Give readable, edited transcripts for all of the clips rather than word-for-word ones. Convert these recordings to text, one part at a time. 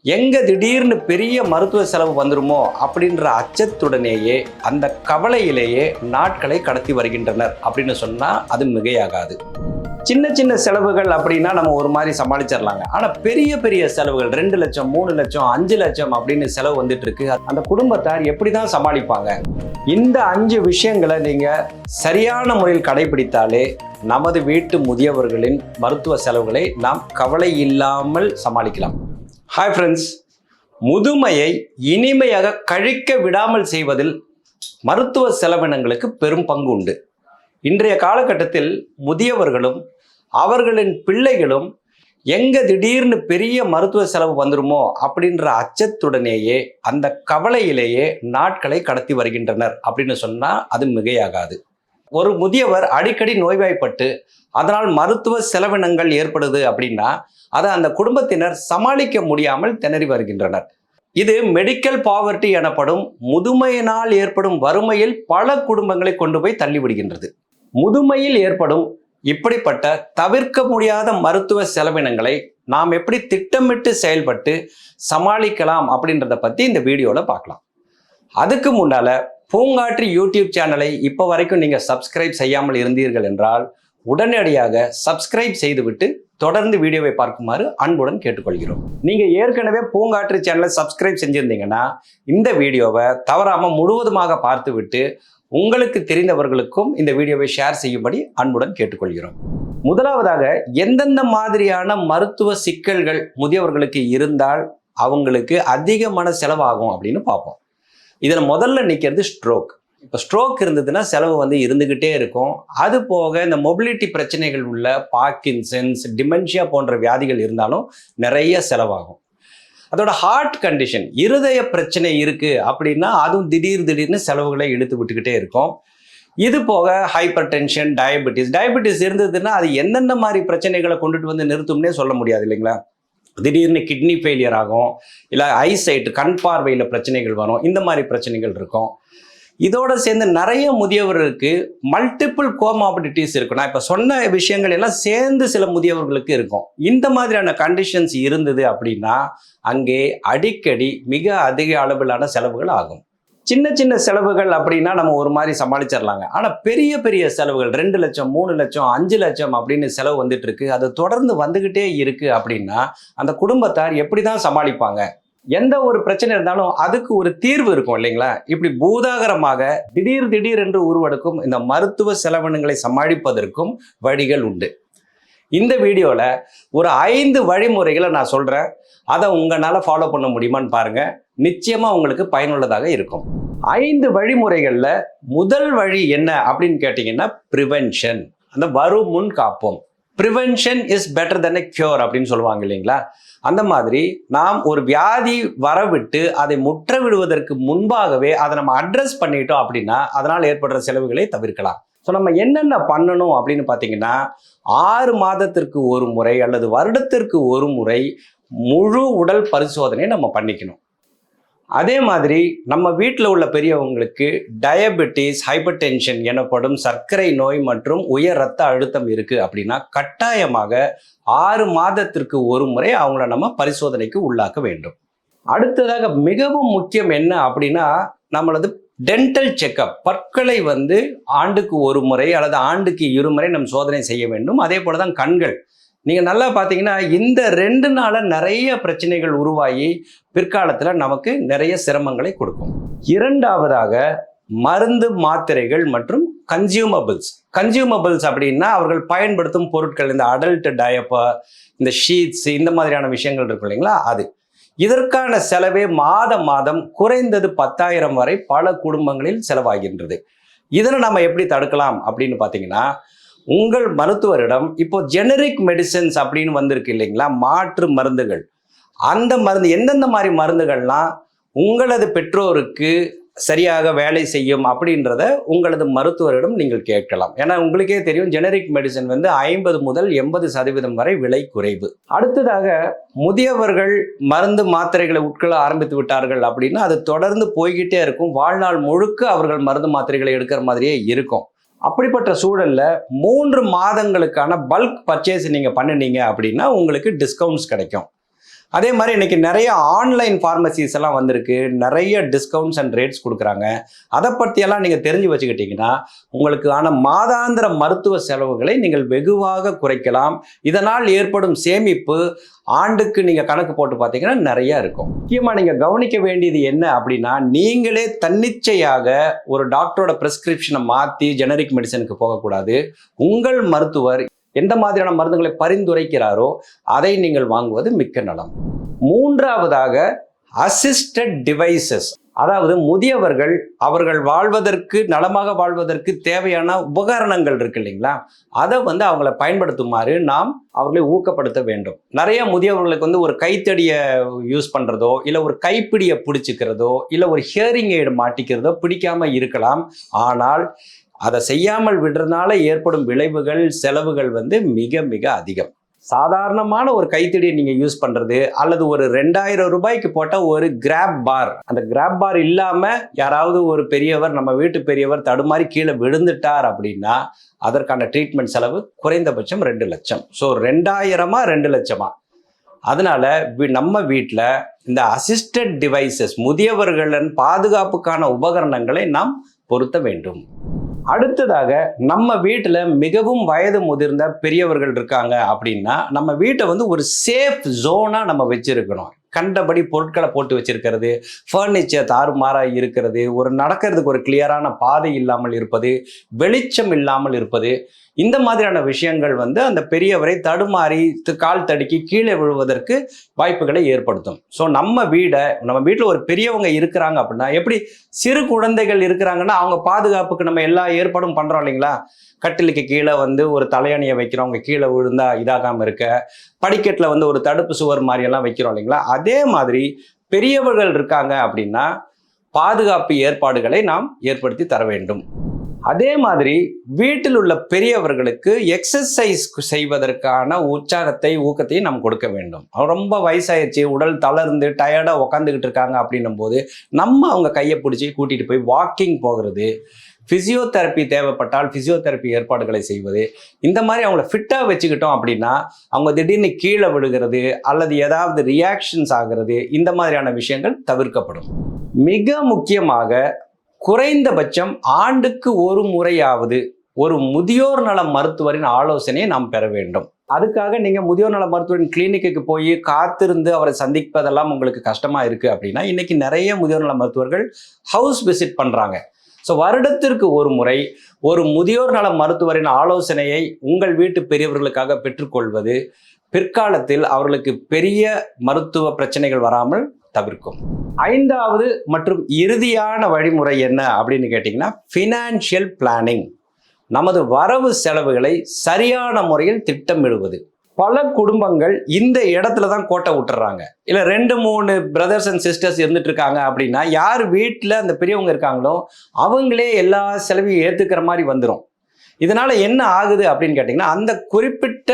எங்க திடீர்னு பெரிய மருத்துவ செலவு வந்துருமோ அப்படின்ற அச்சத்துடனேயே அந்த கவலையிலேயே நாட்களை கடத்தி வருகின்றனர் அப்படின்னு சொன்னா அது மிகையாகாது. சின்ன சின்ன செலவுகள் அப்படின்னா நம்ம ஒரு மாதிரி சமாளிச்சிடலாங்க. ஆனா பெரிய பெரிய செலவுகள் 2 லட்சம் 3 லட்சம் 5 லட்சம் அப்படின்னு செலவு வந்துட்டு இருக்கு. அந்த குடும்பத்தார் எப்படிதான் சமாளிப்பாங்க? இந்த 5 விஷயங்களை நீங்க சரியான முறையில் கடைபிடித்தாலே நமது வீட்டு முதியவர்களின் மருத்துவ செலவுகளை நாம் கவலை இல்லாமல் சமாளிக்கலாம். ஹாய் ஃப்ரெண்ட்ஸ், முதுமையை இனிமையாக கழிக்க விடாமல் செய்வதில் மருத்துவ செலவினங்களுக்கு பெரும் பங்கு உண்டு. இன்றைய காலகட்டத்தில் முதியவர்களும் அவர்களின் பிள்ளைகளும் எங்க திடீர்னு பெரிய மருத்துவ செலவு வந்துருமோ அப்படின்ற அச்சத்துடனேயே அந்த கவலையிலேயே நாட்களை கடத்தி வருகின்றனர் அப்படின்னு சொன்னா அது மிகையாகாது. ஒரு முதியவர் அடிக்கடி நோய்வாய்ப்பட்டு அதனால் மருத்துவ செலவினங்கள் ஏற்படுது அப்படின்னா அதை அந்த குடும்பத்தினர் சமாளிக்க முடியாமல் திணறி வருகின்றனர். இது மெடிக்கல் பாவர்ட்டி எனப்படும் முதுமையினால் ஏற்படும் வறுமையில் பல குடும்பங்களை கொண்டு போய் தள்ளிவிடுகின்றது. முதுமையில் ஏற்படும் இப்படிப்பட்ட தவிர்க்க முடியாத மருத்துவ செலவினங்களை நாம் எப்படி திட்டமிட்டு செயல்பட்டு சமாளிக்கலாம் அப்படின்றத பற்றி இந்த வீடியோவில் பார்க்கலாம். அதுக்கு முன்னால பூங்காற்றி யூடியூப் சேனலை இப்போ வரைக்கும் நீங்கள் சப்ஸ்கிரைப் செய்யாமல் இருந்தீர்கள் என்றால் உடனடியாக சப்ஸ்கிரைப் செய்துவிட்டு தொடர்ந்து வீடியோவை பார்க்குமாறு அன்புடன் கேட்டுக்கொள்கிறோம். நீங்கள் ஏற்கனவே பூங்காற்று சேனலை சப்ஸ்கிரைப் செஞ்சுருந்தீங்கன்னா இந்த வீடியோவை தவறாமல் முழுவதுமாக பார்த்துவிட்டு உங்களுக்கு தெரிந்தவர்களுக்கும் இந்த வீடியோவை ஷேர் செய்யும்படி அன்புடன் கேட்டுக்கொள்கிறோம். முதலாவதாக, எந்தெந்த மாதிரியான மருத்துவ சிக்கல்கள் முதியவர்களுக்கு இருந்தால் அவங்களுக்கு அதிகமான செலவாகும் அப்படின்னு பார்ப்போம். இதில் முதல்ல நிற்கிறது ஸ்ட்ரோக். இப்போ ஸ்ட்ரோக் இருந்ததுன்னா செலவு இருந்துக்கிட்டே இருக்கும். அது போக இந்த மொபிலிட்டி பிரச்சனைகள் உள்ள பார்க்கின்சன்ஸ், டிமென்ஷியா போன்ற வியாதிகள் இருந்தாலும் நிறைய செலவாகும். அதோட ஹார்ட் கண்டிஷன், இருதய பிரச்சனை இருக்குது அப்படின்னா அதுவும் திடீர்னு செலவுகளை இழுத்து விட்டுக்கிட்டே இருக்கும். இது போக ஹைப்பர் டென்ஷன், டயபெட்டிஸ் இருந்ததுன்னா அது எந்தெந்த மாதிரி பிரச்சனைகளை கொண்டுட்டு வந்து நிறுத்தும்னே சொல்ல முடியாது இல்லைங்களா? திடீர்னு கிட்னி ஃபெயிலியர் ஆகும், இல்லை ஐசைட் கண் பார்வையில் பிரச்சனைகள் வரும், இந்த மாதிரி பிரச்சனைகள் இருக்கும். இதோட சேர்ந்து நிறைய முதியவர்களுக்கு மல்டிபிள் கோமாபிலிட்டிஸ் இருக்கும். நான் இப்போ சொன்ன விஷயங்கள் எல்லாம் சேர்ந்து சில முதியவர்களுக்கு இருக்கும். இந்த மாதிரியான கண்டிஷன்ஸ் இருந்தது அப்படின்னா அங்கே அடிக்கடி மிக அதிக அளவிலான செலவுகள் ஆகும். சின்ன சின்ன செலவுகள் அப்படின்னா நம்ம ஒரு மாதிரி சமாளிச்சிடலாங்க. ஆனால் பெரிய பெரிய செலவுகள் 2 லட்சம் 3 லட்சம் 5 லட்சம் அப்படின்னு செலவு வந்துட்டு இருக்கு, அது தொடர்ந்து வந்துகிட்டே இருக்கு அப்படின்னா அந்த குடும்பத்தார் எப்படி தான் சமாளிப்பாங்க? எந்த ஒரு பிரச்சனை இருந்தாலும் அதுக்கு ஒரு தீர்வு இருக்கும் இல்லைங்களா? இப்படி பூதாகரமாக திடீர் என்று உருவெடுக்கும் இந்த மருத்துவ செலவினங்களை சமாளிப்பதற்கும் வழிகள் உண்டு. இந்த வீடியோவில் ஒரு 5 வழிமுறைகளை நான் சொல்கிறேன். அதை உங்களால் ஃபாலோ பண்ண முடியுமான்னு பாருங்கள். நிச்சயமாக உங்களுக்கு பயனுள்ளதாக இருக்கும். 5 வழிமுறைகளில் முதல் வழி என்ன அப்படின்னு கேட்டிங்கன்னா ப்ரிவென்ஷன். அந்த வரும் முன் காப்போம். Prevention is better then a cure அப்படின்னு சொல்லுவாங்க இல்லைங்களா? அந்த மாதிரி நாம் ஒரு வியாதி வரவிட்டு அதை முற்ற விடுவதற்கு முன்பாகவே அதை நம்ம அட்ரஸ் பண்ணிட்டோம் அப்படின்னா அதனால் ஏற்படுற செலவுகளை தவிர்க்கலாம். ஸோ நம்ம என்னென்ன பண்ணணும் அப்படின்னு பார்த்தீங்கன்னா 6 மாதத்திற்கு ஒரு முறை அல்லது வருடத்திற்கு ஒரு முறை முழு உடல் பரிசோதனை நம்ம பண்ணிக்கணும். அதே மாதிரி நம்ம வீட்டில் உள்ள பெரியவங்களுக்கு டயபெட்டிஸ், ஹைப்பர் டென்ஷன் எனப்படும் சர்க்கரை நோய் மற்றும் உயர் இரத்த அழுத்தம் இருக்குது அப்படின்னா கட்டாயமாக 6 மாதத்திற்கு ஒரு முறை அவங்கள நம்ம பரிசோதனைக்கு உள்ளாக்க வேண்டும். அடுத்ததாக மிகவும் முக்கியம் என்ன அப்படின்னா நம்மளது டென்டல் செக்கப். பற்களை ஆண்டுக்கு ஒரு முறை அல்லது ஆண்டுக்கு 2 முறை நம்ம சோதனை செய்ய வேண்டும். அதே போல தான் கண்கள். நீங்கள் நல்லா பார்த்தீங்கன்னா இந்த 2 நாளில் நிறைய பிரச்சனைகள் உருவாகி பிற்காலத்தில் நமக்கு நிறைய சிரமங்களை கொடுக்கும். இரண்டாவதாக மருந்து, மாத்திரைகள் மற்றும் கன்சியூமபிள்ஸ் அப்படின்னா அவர்கள் பயன்படுத்தும் பொருட்கள், இந்த அடல்ட் டயப்பர், இந்த ஷீட்ஸ், இந்த மாதிரியான விஷயங்கள் இருக்கும் இல்லைங்களா? அது இதற்கான செலவே மாதம் குறைந்தது 10,000 வரை பல குடும்பங்களில் செலவாகின்றது. இதனை நம்ம எப்படி தடுக்கலாம் அப்படின்னு பார்த்தீங்கன்னா உங்கள் மருத்துவரிடம் இப்போ ஜெனரிக் மெடிசன்ஸ் அப்படின்னு வந்திருக்கு இல்லைங்களா? மாற்று மருந்துகள். அந்த மருந்து எந்தெந்த மாதிரி மருந்துகள்லாம் உங்களது பெற்றோருக்கு சரியாக வேலை செய்யும் அப்படின்றத உங்களது மருத்துவரிடம் நீங்கள் கேட்கலாம். ஏன்னா உங்களுக்கே தெரியும் ஜெனரிக் மெடிசன் 50 முதல் 80% வரை விலை குறைவு. அடுத்ததாக முதியவர்கள் மருந்து மாத்திரைகளை உட்கொள்ள ஆரம்பித்து விட்டார்கள் அப்படின்னா அது தொடர்ந்து போய்கிட்டே இருக்கும். வாழ்நாள் முழுக்க அவர்கள் மருந்து மாத்திரைகளை எடுக்கிற மாதிரியே இருக்கும். அப்படிப்பட்ட சூழல்ல 3 மாதங்களுக்கான பல்க் பர்ச்சேஸ் நீங்க பண்ணினீங்க அப்படின்னா உங்களுக்கு டிஸ்கவுண்ட்ஸ் கிடைக்கும். அதே மாதிரி இன்னைக்கு நிறைய ஆன்லைன் ஃபார்மசிஸ் எல்லாம் வந்திருக்கு, நிறைய டிஸ்கவுண்ட்ஸ் அண்ட் ரேட்ஸ் கொடுக்குறாங்க. அதை பற்றியெல்லாம் நீங்கள் தெரிஞ்சு வச்சுக்கிட்டீங்கன்னா உங்களுக்கான மாதாந்திர மருத்துவ செலவுகளை நீங்கள் வெகுவாக குறைக்கலாம். இதனால் ஏற்படும் சேமிப்பு ஆண்டுக்கு நீங்கள் கணக்கு போட்டு பார்த்தீங்கன்னா நிறைய இருக்கும். முக்கியமாக நீங்கள் கவனிக்க வேண்டியது என்ன அப்படின்னா, நீங்களே தன்னிச்சையாக ஒரு டாக்டரோட பிரிஸ்கிரிப்ஷனை மாற்றி ஜெனரிக் மெடிசனுக்கு போகக்கூடாது. உங்கள் மருத்துவர் எந்த மாதிரியான மருந்துகளை பரிந்துரைக்கிறாரோ அதை நீங்கள் வாங்குவது மிக்க நலம். மூன்றாவதாக அசிஸ்டட் டிவைசஸ், அதாவது முதியவர்கள் அவர்கள் வாழ்வதற்கு, நலமாக வாழ்வதற்கு தேவையான உபகரணங்கள் இருக்கு இல்லைங்களா, அதை அவங்களை பயன்படுத்துமாறு நாம் அவர்களை ஊக்கப்படுத்த வேண்டும். நிறைய முதியவர்களுக்கு ஒரு கைத்தடியை யூஸ் பண்ணுறதோ, இல்லை ஒரு கைப்பிடியை பிடிச்சிக்கிறதோ, இல்லை ஒரு ஹியரிங் எய்டு மாட்டிக்கிறதோ பிடிக்காம இருக்கலாம். ஆனால் அதை செய்யாமல் விடுறதுனால ஏற்படும் விளைவுகள், செலவுகள் மிக மிக அதிகம். சாதாரணமான ஒரு கைத்தடியை நீங்கள் யூஸ் பண்ணுறது, அல்லது ஒரு 2000 ரூபாய்க்கு போட்ட ஒரு கிராப் பார், அந்த கிராப் பார் இல்லாமல் யாராவது ஒரு பெரியவர், நம்ம வீட்டு பெரியவர் தடுமாறி கீழே விழுந்துட்டார் அப்படின்னா அதற்கான ட்ரீட்மெண்ட் செலவு குறைந்தபட்சம் 2 லட்சம். ஸோ 2000-ஆ 2 லட்சமா? அதனால நம்ம வீட்டில் இந்த அசிஸ்டட் டிவைசஸ், முதியவர்களின் பாதுகாப்புக்கான உபகரணங்களை நாம் பொருத்த வேண்டும். அடுத்ததாக, நம்ம வீட்டில் மிகவும் வயது முதிர்ந்த பெரியவர்கள் இருக்காங்க அப்படின்னா நம்ம வீட்டை ஒரு சேஃப் ஜோனாக நம்ம வச்சிருக்கணும். கண்டபடி பொருட்களை போட்டு வச்சிருக்கிறது, ஃபர்னிச்சர் தாறுமாறாக இருக்கிறது, ஒரு நடக்கிறதுக்கு ஒரு கிளியரான பாதை இல்லாமல் இருப்பது, வெளிச்சம் இல்லாமல் இருப்பது, இந்த மாதிரியான விஷயங்கள் அந்த பெரியவரை தடுமாறி கால் தடுக்கி கீழே விழுவதற்கு வாய்ப்புகளை ஏற்படுத்தும். ஸோ நம்ம வீட்டில் ஒரு பெரியவங்க இருக்கிறாங்க அப்படின்னா, எப்படி சிறு குழந்தைகள் இருக்கிறாங்கன்னா அவங்க பாதுகாப்புக்கு நம்ம எல்லா ஏற்பாடும் பண்ணுறோம் இல்லைங்களா. கட்டிலுக்கு கீழே ஒரு தலையணியை வைக்கிறோம், அவங்க கீழே விழுந்தா இதாகாமல் இருக்க. படிக்கட்டில் ஒரு தடுப்பு சுவர் மாதிரியெல்லாம் வைக்கிறோம் இல்லைங்களா. அதே மாதிரி பெரியவர்கள் இருக்காங்க அப்படின்னா பாதுகாப்பு ஏற்பாடுகளை நாம் ஏற்படுத்தி தர வேண்டும். அதே மாதிரி வீட்டில் உள்ள பெரியவர்களுக்கு எக்ஸசைஸ் செய்வதற்கான உற்சாகத்தை, ஊக்கத்தையும் நாம் கொடுக்க வேண்டும். ரொம்ப வயசாயிடுச்சு, உடல் தளர்ந்து டயர்டாக உக்காந்துக்கிட்டு இருக்காங்க அப்படின்னும் போது நம்ம அவங்க கையை பிடிச்சி கூட்டிகிட்டு போய் வாக்கிங் போகிறது, ஃபிசியோதெரப்பி தேவைப்பட்டால் ஃபிசியோதெரப்பி ஏற்பாடுகளை செய்வது, இந்த மாதிரி அவங்கள ஃபிட்டாக வச்சுக்கிட்டோம் அப்படின்னா அவங்க திடீர்னு கீழே விழுகிறது அல்லது ஏதாவது ரியாக்ஷன்ஸ் ஆகிறது, இந்த மாதிரியான விஷயங்கள் தவிர்க்கப்படும். மிக முக்கியமாக குறைந்தபட்சம் ஆண்டுக்கு ஒரு முறையாவது ஒரு முதியோர் நல மருத்துவரின் ஆலோசனையை நாம் பெற வேண்டும். அதுக்காக நீங்கள் முதியோர் நல மருத்துவரின் கிளினிக்கு போய் காத்திருந்து அவரை சந்திப்பதெல்லாம் உங்களுக்கு கஷ்டமாக இருக்குது அப்படின்னா, இன்றைக்கி நிறைய முதியோர் நல மருத்துவர்கள் ஹவுஸ் விசிட் பண்ணுறாங்க. ஸோ வருடத்திற்கு ஒரு முறை ஒரு முதியோர் நல மருத்துவரின் ஆலோசனையை உங்கள் வீட்டு பெரியவர்களுக்காக பெற்றுக்கொள்வது பிற்காலத்தில் அவர்களுக்கு பெரிய மருத்துவ பிரச்சனைகள் வராமல் தவிர்க்கும். 5வது மற்றும் இறுதியான வழிமுறை என்ன அப்படின்னு கேட்டிங்கன்னா, ஃபினான்ஷியல் பிளானிங். நமது வரவு செலவுகளை சரியான முறையில் திட்டமிடுவது. பல குடும்பங்கள் இந்த இடத்துல தான் கோட்டை விட்டுறாங்க. இல்லை 2-3 பிரதர்ஸ் அண்ட் சிஸ்டர்ஸ் இருந்துட்டு இருக்காங்க அப்படின்னா, யார் வீட்டில் அந்த பெரியவங்க இருக்காங்களோ அவங்களே எல்லா செலவையும் ஏற்றுக்கிற மாதிரி வந்துடும். இதனால் என்ன ஆகுது அப்படின்னு கேட்டிங்கன்னா, அந்த குறிப்பிட்ட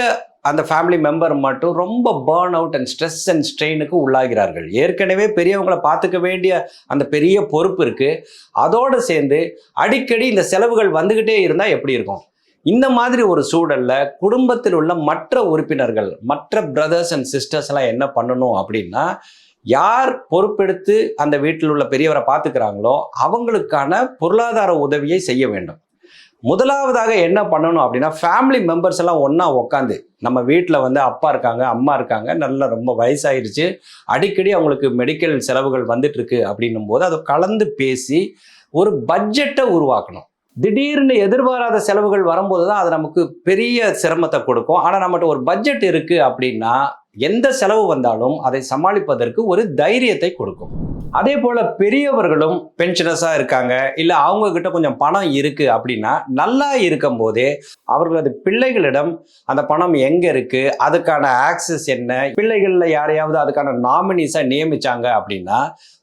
அந்த ஃபேமிலி மெம்பர் மட்டும் ரொம்ப burn out and stress and ஸ்ட்ரெயினுக்கு உள்ளாகிறார்கள். ஏற்கனவே பெரியவங்களை பார்த்துக்க வேண்டிய அந்த பெரிய பொறுப்பு இருக்குது, அதோடு சேர்ந்து அடிக்கடி இந்த செலவுகள் வந்துக்கிட்டே இருந்தால் எப்படி இருக்கும்? இந்த மாதிரி ஒரு சூழலில் குடும்பத்தில் உள்ள மற்ற உறுப்பினர்கள், மற்ற பிரதர்ஸ் அண்ட் சிஸ்டர்ஸ் எல்லாம் என்ன பண்ணணும் அப்படின்னா, யார் பொறுப்பெடுத்து அந்த வீட்டில் உள்ள பெரியவரை பார்த்துக்கிறாங்களோ அவங்களுக்கான பொருளாதார உதவியை செய்ய வேண்டும். முதலாவதாக என்ன பண்ணணும் அப்படின்னா, ஃபேமிலி மெம்பர்ஸ் எல்லாம் ஒன்றா உட்காந்து, நம்ம வீட்டில் அப்பா இருக்காங்க, அம்மா இருக்காங்க, நல்லா ரொம்ப வயசாயிருச்சு, அடிக்கடி அவங்களுக்கு மெடிக்கல் செலவுகள் வந்துட்டு இருக்கு அப்படின்னும் போது அதை கலந்து பேசி ஒரு பட்ஜெட்டை உருவாக்கணும். திடீர்னு எதிர்பாராத செலவுகள் வரும்போது தான் அது நமக்கு பெரிய சிரமத்தை கொடுக்கும். ஆனால் நம்மகிட்ட ஒரு பட்ஜெட் இருக்குது அப்படின்னா எந்த செலவு வந்தாலும் அதை சமாளிப்பதற்கு ஒரு தைரியத்தை கொடுக்கும். அதே போல் பெரியவர்களும் பென்ஷனர்ஸாக இருக்காங்க, இல்லை அவங்கக்கிட்ட கொஞ்சம் பணம் இருக்குது அப்படின்னா, நல்லா இருக்கும் போதே அவர்களது பிள்ளைகளிடம் அந்த பணம் எங்கே இருக்குது, அதுக்கான ஆக்சஸ் என்ன, பிள்ளைகளில் யாரையாவது அதுக்கான நாமினிஸாக நியமித்தாங்க அப்படின்னா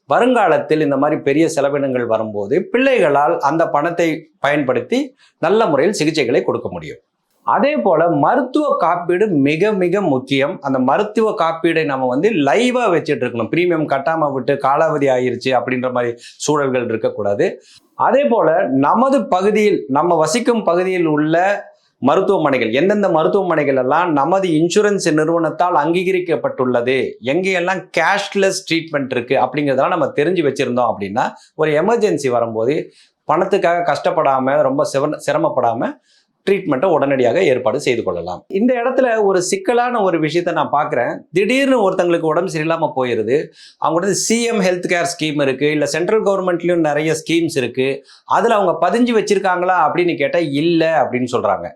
வருங்காலத்தில் இந்த மாதிரி பெரிய செலவினங்கள் வரும்போது பிள்ளைகளால் அந்த பணத்தை பயன்படுத்தி நல்ல முறையில் சிகிச்சைகளை கொடுக்க முடியும். அதே போல் மருத்துவ காப்பீடு மிக மிக முக்கியம். அந்த மருத்துவ காப்பீடை நம்ம லைவாக வச்சுட்டு இருக்கணும். ப்ரீமியம் கட்டாமல் விட்டு காலாவதி ஆயிருச்சு அப்படின்ற மாதிரி சூழல்கள் இருக்கக்கூடாது. அதே போல் நமது பகுதியில், நம்ம வசிக்கும் பகுதியில் உள்ள மருத்துவமனைகள், எந்தெந்த மருத்துவமனைகள் எல்லாம் நமது இன்சூரன்ஸ் நிறுவனத்தால் அங்கீகரிக்கப்பட்டுள்ளது, எங்கெல்லாம் கேஷ்லெஸ் ட்ரீட்மெண்ட் இருக்கு அப்படிங்கிறதெல்லாம் நம்ம தெரிஞ்சு வச்சிருந்தோம் அப்படின்னா ஒரு எமர்ஜென்சி வரும்போது பணத்துக்காக கஷ்டப்படாம ரொம்ப சிரமப்படாம ட்ரீட்மெண்ட்டை உடனடியாக ஏற்பாடு செய்து கொள்ளலாம். இந்த இடத்துல ஒரு சிக்கலான ஒரு விஷயத்த நான் பார்க்குறேன். திடீர்னு ஒருத்தங்களுக்கு உடம்பு சரியில்லாமல் போயிடுது. அவங்களோட சிஎம் ஹெல்த் கேர் ஸ்கீம் இருக்குது, இல்லை சென்ட்ரல் கவர்மெண்ட்லேயும் நிறைய ஸ்கீம்ஸ் இருக்குது. அதில் அவங்க பதிஞ்சு வச்சுருக்காங்களா அப்படின்னு கேட்டால் இல்லை அப்படின்னு சொல்கிறாங்க.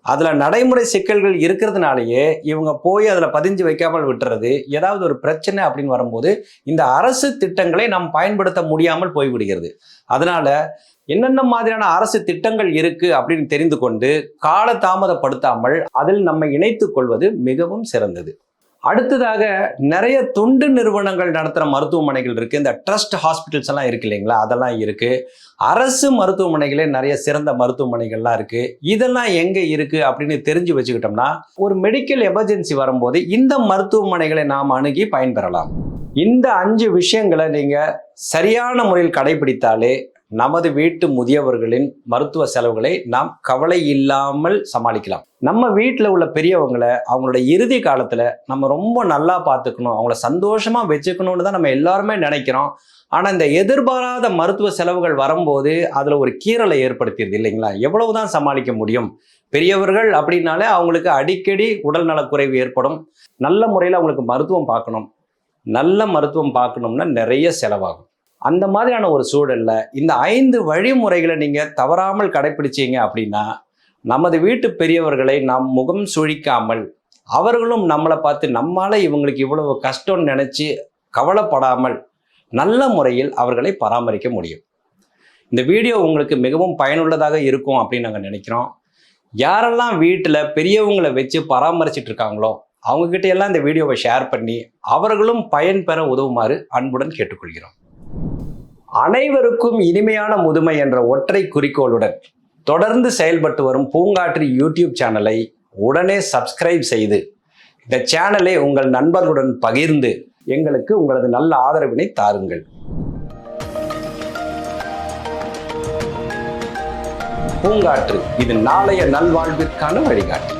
அதில் நடைமுறை சிக்கல்கள் இருக்கிறதுனாலேயே இவங்க போய் அதில் பதிஞ்சு வைக்காமல் விட்டுறது. ஏதாவது ஒரு பிரச்சனை அப்படின்னு வரும்போது இந்த அரசு திட்டங்களை நாம் பயன்படுத்த முடியாமல் போய்விடுகிறது. அதனால என்னென்ன மாதிரியான அரசு திட்டங்கள் இருக்கு அப்படின்னு தெரிந்து கொண்டு கால தாமதப்படுத்தாமல் அதில் நம்ம இணைத்துக் கொள்வது மிகவும் சிறந்தது. அடுத்ததாக நிறைய தொண்டு நிறுவனங்கள் நடத்துகிற மருத்துவமனைகள் இருக்குது. இந்த ட்ரஸ்ட் ஹாஸ்பிட்டல்ஸ் எல்லாம் இருக்கு இல்லைங்களா, அதெல்லாம் இருக்குது. அரசு மருத்துவமனைகளே நிறைய சிறந்த மருத்துவமனைகள்லாம் இருக்குது. இதெல்லாம் எங்கே இருக்குது அப்படின்னு தெரிஞ்சு வச்சுக்கிட்டோம்னா ஒரு மெடிக்கல் எமர்ஜென்சி வரும்போது இந்த மருத்துவமனைகளை நாம் அணுகி பயன்பெறலாம். இந்த 5 விஷயங்களை நீங்கள் சரியான முறையில் கடைபிடித்தாலே நமது வீட்டு முதியவர்களின் மருத்துவ செலவுகளை நாம் கவலை இல்லாமல் சமாளிக்கலாம். நம்ம வீட்டில் உள்ள பெரியவங்களை அவங்களோட இறுதி காலத்தில் நம்ம ரொம்ப நல்லா பார்த்துக்கணும், அவங்கள சந்தோஷமாக வச்சுக்கணும்னு தான் நம்ம எல்லாருமே நினைக்கிறோம். ஆனால் இந்த எதிர்பாராத மருத்துவ செலவுகள் வரும்போது அதில் ஒரு கீறலை ஏற்படுத்திடுது இல்லைங்களா. எவ்வளவுதான் சமாளிக்க முடியும்? பெரியவர்கள் அப்படின்னாலே அவங்களுக்கு அடிக்கடி உடல் நலக்குறைவு ஏற்படும். நல்ல முறையில் அவங்களுக்கு மருத்துவம் பார்க்கணும். நல்ல மருத்துவம் பார்க்கணும்னா நிறைய செலவாகும். அந்த மாதிரியான ஒரு சூழல்ல இந்த 5 வழிமுறைகளை நீங்க தவறாமல் கடைபிடிச்சீங்க அப்படின்னா நமது வீட்டு பெரியவர்களை நாம் முகம் சுழிக்காமல், அவர்களும் நம்மளை பார்த்து நம்மால இவங்களுக்கு இவ்வளவு கஷ்டம்னு நினைச்சு கவலைப்படாமல் நல்ல முறையில் அவர்களை பராமரிக்க முடியும். இந்த வீடியோ உங்களுக்கு மிகவும் பயனுள்ளதாக இருக்கும் அப்படின்னு நாங்கள் நினைக்கிறோம். யாரெல்லாம் வீட்டில் பெரியவங்களை வச்சு பராமரிச்சுட்டு இருக்காங்களோ அவங்ககிட்ட எல்லாம் இந்த வீடியோவை ஷேர் பண்ணி அவர்களும் பயன்பெற உதவுமாறு அன்புடன் கேட்டுக்கொள்கிறோம். அனைவருக்கும் இனிமையான முதுமை என்ற ஒற்றை குறிக்கோளுடன் தொடர்ந்து செயல்பட்டு வரும் பூங்காற்று யூடியூப் சேனலை உடனே சப்ஸ்கிரைப் செய்து இந்த சேனலை உங்கள் நண்பர்களுடன் பகிர்ந்து எங்களுக்கு உங்களது நல்ல ஆதரவினை தாருங்கள். பூங்காற்று, இது நாளைய நல்வாழ்விற்கான வழிகாட்டு.